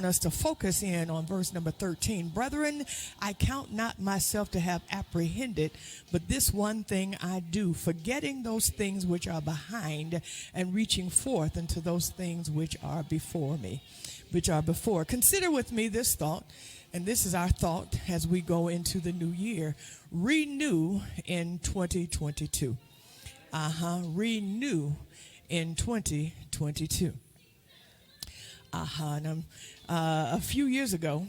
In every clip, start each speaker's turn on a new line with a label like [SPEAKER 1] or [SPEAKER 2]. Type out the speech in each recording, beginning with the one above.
[SPEAKER 1] want us to focus in on verse number 13. Brethren, I count not myself to have apprehended, but this one thing I do, forgetting those things which are behind and reaching forth unto those things which are before me, which are before. Consider with me this thought, and this is our thought as we go into the new year. Renew in 2022. Renew in 2022. And a few years ago,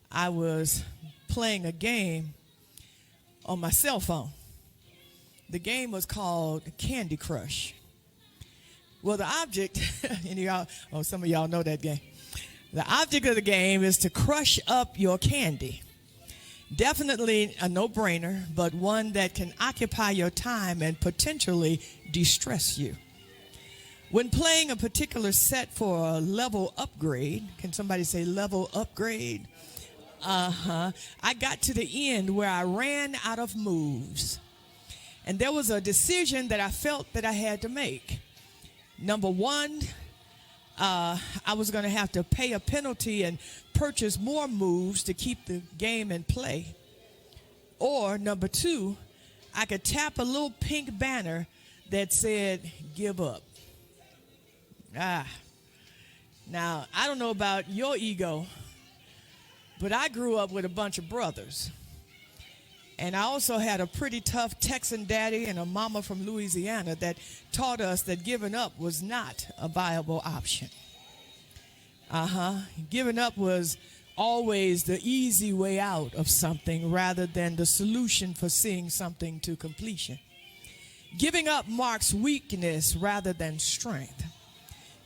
[SPEAKER 1] I was playing a game on my cell phone. The game was called Candy Crush. Well, the object, some of y'all know that game. The object of the game is to crush up your candy. Definitely a no-brainer, but one that can occupy your time and potentially de-stress you. When playing a particular set for a level upgrade, can somebody say level upgrade? I got to the end where I ran out of moves. And there was a decision that I felt that I had to make. Number one, I was going to have to pay a penalty and purchase more moves to keep the game in play. Or number two, I could tap a little pink banner that said, give up. Now, I don't know about your ego, but I grew up with a bunch of brothers. And I also had a pretty tough Texan daddy and a mama from Louisiana that taught us that giving up was not a viable option. Giving up was always the easy way out of something rather than the solution for seeing something to completion. Giving up marks weakness rather than strength.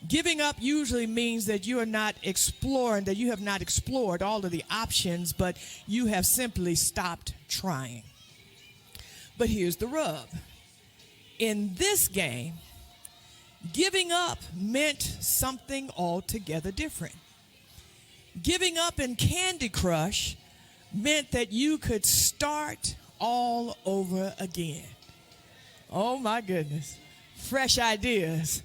[SPEAKER 1] Giving up usually means that you are not exploring, that you have not explored all of the options, but you have simply stopped trying. But here's the rub. In this game, giving up meant something altogether different. Giving up in Candy Crush meant that you could start all over again. Oh my goodness. Fresh ideas.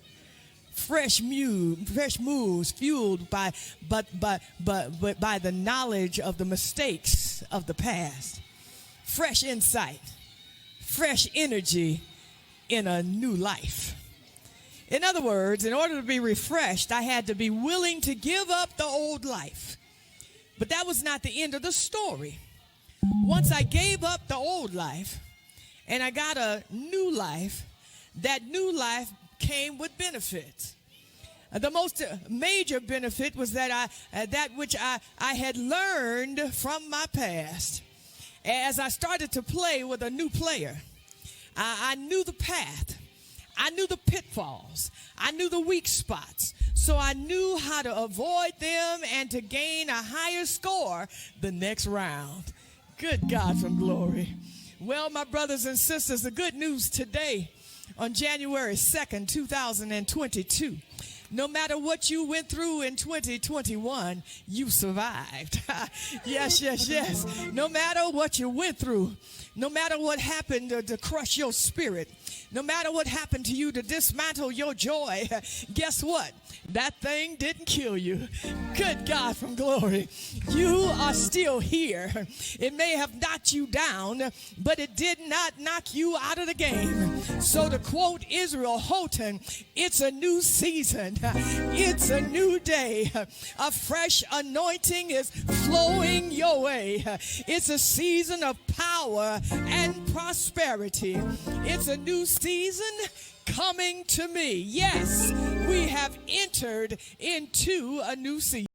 [SPEAKER 1] Fresh moves fueled by the knowledge of the mistakes of the past. Fresh insight, fresh energy in a new life. In other words, in order to be refreshed, I had to be willing to give up the old life. But that was not the end of the story. Once I gave up the old life and I got a new life, that new life came with benefits. The most major benefit was that that which I had learned from my past. As I started to play with a new player, I knew the path. I knew the pitfalls. I knew the weak spots. So I knew how to avoid them and to gain a higher score the next round. Good God from glory. Well, my brothers and sisters, the good news today on January 2nd, 2022. No matter what you went through in 2021, you survived. Yes. No matter what you went through, no matter what happened to crush your spirit, no matter what happened to you to dismantle your joy, guess what? That thing didn't kill you. Good God from glory. You are still here. It may have knocked you down, but it did not knock you out of the game. So to quote Israel Houghton, it's a new season. It's a new day. A fresh anointing is flowing your way. It's a season of power and prosperity. It's a new season coming to me. Yes, we have entered into a new season.